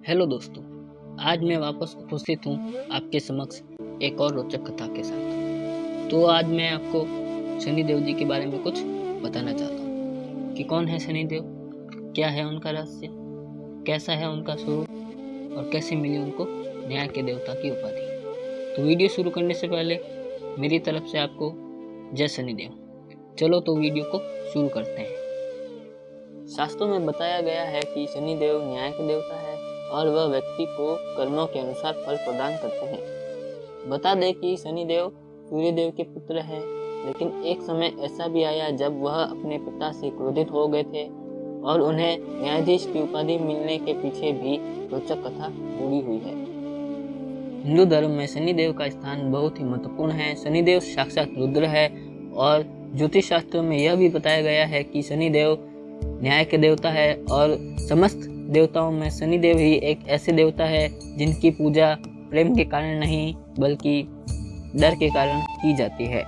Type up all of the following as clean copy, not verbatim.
Hello दोस्तों, आज मैं वापस उपस्थित हूँ आपके समक्ष एक और रोचक कथा के साथ। तो आज मैं आपको शनिदेव जी के बारे में कुछ बताना चाहता हूँ कि कौन है शनिदेव, क्या है उनका रहस्य, कैसा है उनका स्वरूप और कैसे मिली उनको न्याय के देवता की उपाधि। तो वीडियो शुरू करने से पहले मेरी तरफ से आपको जय शनिदेव। चलो तो वीडियो को शुरू करते हैं। शास्त्रों में बताया गया है कि शनिदेव न्याय के देवता है और वह व्यक्ति को कर्मों के अनुसार फल प्रदान करते हैं। बता दें कि शनिदेव सूर्यदेव के पुत्र हैं, लेकिन एक समय ऐसा भी आया जब वह अपने पिता से क्रोधित हो गए थे और उन्हें न्यायाधीश की उपाधि मिलने के पीछे भी रोचक कथा जुड़ी हुई है। हिंदू धर्म में शनिदेव का स्थान बहुत ही महत्वपूर्ण है। शनिदेव साक्षात रुद्र है और ज्योतिष शास्त्रों में यह भी बताया गया है कि शनिदेव न्याय के देवता है और समस्त देवताओं में शनिदेव ही एक ऐसे देवता है जिनकी पूजा प्रेम के कारण नहीं बल्कि डर के कारण की जाती है।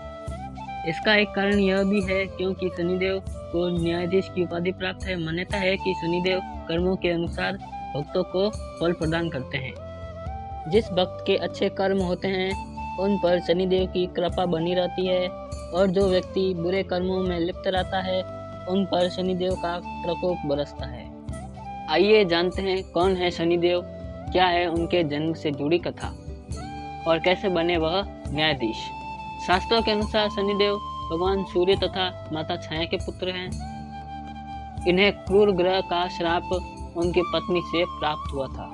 इसका एक कारण यह भी है क्योंकि शनिदेव को न्यायाधीश की उपाधि प्राप्त है। मान्यता है कि शनिदेव कर्मों के अनुसार भक्तों को फल प्रदान करते हैं। जिस भक्त के अच्छे कर्म होते हैं उन पर शनिदेव की कृपा बनी रहती है और जो व्यक्ति बुरे कर्मों में लिप्त रहता है उन पर शनिदेव का प्रकोप बरसता है। आइए जानते हैं कौन है शनिदेव, क्या है उनके जन्म से जुड़ी कथा और कैसे बने वह न्यायाधीश। शास्त्रों के अनुसार शनिदेव भगवान सूर्य तथा माता छाया के पुत्र हैं। इन्हें क्रूर ग्रह का श्राप उनकी पत्नी से प्राप्त हुआ था।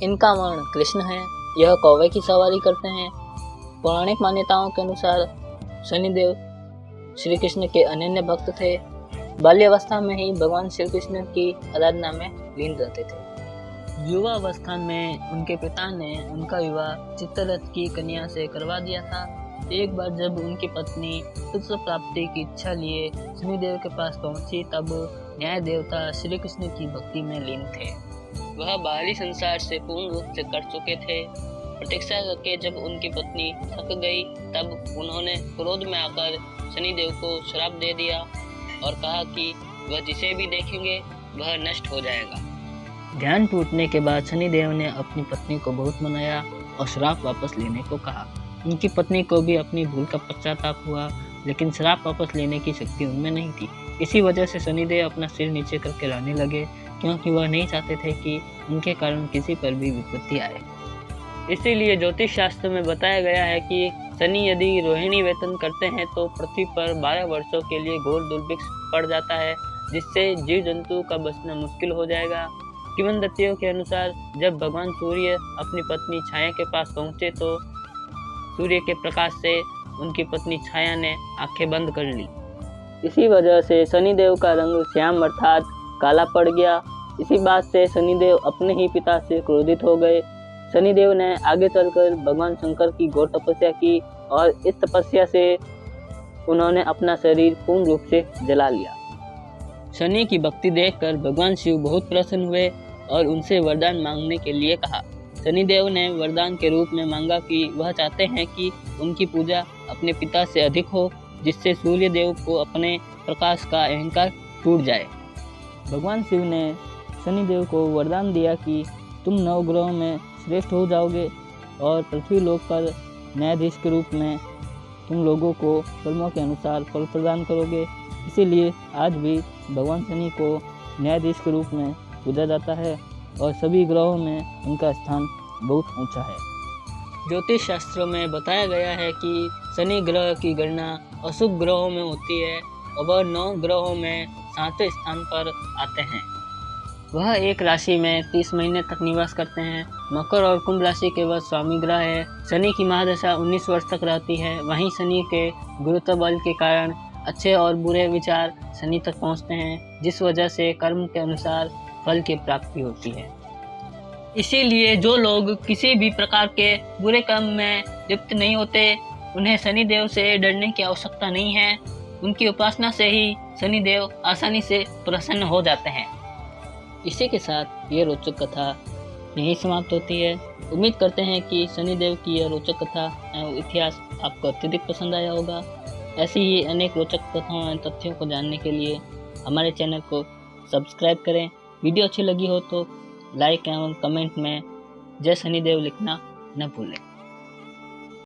इनका वर्ण कृष्ण है। यह कौवे की सवारी करते हैं। पौराणिक मान्यताओं के अनुसार शनिदेव श्री कृष्ण के अनन्य भक्त थे। बाल्यावस्था में ही भगवान श्री कृष्ण की आराधना में लीन रहते थे। युवा अवस्था में उनके पिता ने उनका विवाह चित्ररथ की कन्या से करवा दिया था। एक बार जब उनकी पत्नी पुत्र प्राप्ति की इच्छा लिए शनिदेव के पास पहुंची तब न्याय देवता श्री कृष्ण की भक्ति में लीन थे। वह बाहरी संसार से पूर्ण रूप से कर चुके थे। प्रतीक्षा करके जब उनकी पत्नी थक गई तब उन्होंने क्रोध में आकर शनिदेव को श्राप दे दिया और कहा कि वह जिसे भी देखेंगे वह नष्ट हो जाएगा। ध्यान टूटने के बाद शनिदेव ने अपनी पत्नी को बहुत मनाया और श्राप वापस लेने को कहा। उनकी पत्नी को भी अपनी भूल का पश्चाताप हुआ, लेकिन श्राप वापस लेने की शक्ति उनमें नहीं थी। इसी वजह से शनिदेव अपना सिर नीचे करके रहने लगे, क्योंकि वह नहीं चाहते थे कि उनके कारण किसी पर भी विपत्ति आए। इसीलिए ज्योतिष शास्त्र में बताया गया है कि शनि यदि रोहिणी वेतन करते हैं तो पृथ्वी पर 12 वर्षों के लिए घोर दुर्भिक्ष पड़ जाता है, जिससे जीव जंतु का बचना मुश्किल हो जाएगा। किंवदंतियों के अनुसार जब भगवान सूर्य अपनी पत्नी छाया के पास पहुंचे तो सूर्य के प्रकाश से उनकी पत्नी छाया ने आंखें बंद कर ली। इसी वजह से शनिदेव का रंग श्याम अर्थात काला पड़ गया। इसी बात से शनिदेव अपने ही पिता से क्रोधित हो गए। शनिदेव ने आगे चलकर भगवान शंकर की घोर तपस्या की और इस तपस्या से उन्होंने अपना शरीर पूर्ण रूप से जला लिया। शनि की भक्ति देखकर भगवान शिव बहुत प्रसन्न हुए और उनसे वरदान मांगने के लिए कहा। शनिदेव ने वरदान के रूप में मांगा कि वह चाहते हैं कि उनकी पूजा अपने पिता से अधिक हो, जिससे सूर्य देव को अपने प्रकाश का अहंकार टूट जाए। भगवान शिव ने शनिदेव को वरदान दिया कि तुम नवग्रहों में श्रेष्ठ हो जाओगे और पृथ्वी लोक पर न्यायाधीश के रूप में तुम लोगों को कर्मों के अनुसार फल प्रदान करोगे। इसीलिए आज भी भगवान शनि को न्यायाधीश के रूप में पूजा जाता है और सभी ग्रहों में उनका स्थान बहुत ऊंचा है। ज्योतिष शास्त्रों में बताया गया है कि शनि ग्रह की गणना अशुभ ग्रहों में होती है और वह 9 ग्रहों में 7वें स्थान पर आते हैं। वह एक राशि में 30 महीने तक निवास करते हैं। मकर और कुंभ राशि के वह स्वामी ग्रह है। शनि की महादशा 19 वर्ष तक रहती है। वहीं शनि के गुरुत्व बल के कारण अच्छे और बुरे विचार शनि तक पहुंचते हैं, जिस वजह से कर्म के अनुसार फल की प्राप्ति होती है। इसीलिए जो लोग किसी भी प्रकार के बुरे कर्म में लिप्त नहीं होते उन्हें शनिदेव से डरने की आवश्यकता नहीं है। उनकी उपासना से ही शनिदेव आसानी से प्रसन्न हो जाते हैं। इसी के साथ ये रोचक कथा यहीं समाप्त होती है। उम्मीद करते हैं कि शनिदेव की यह रोचक कथा एवं इतिहास आपको अत्यधिक पसंद आया होगा। ऐसी ही अनेक रोचक कथाओं एवं तथ्यों को जानने के लिए हमारे चैनल को सब्सक्राइब करें। वीडियो अच्छी लगी हो तो लाइक एवं कमेंट में जय शनिदेव लिखना न भूलें।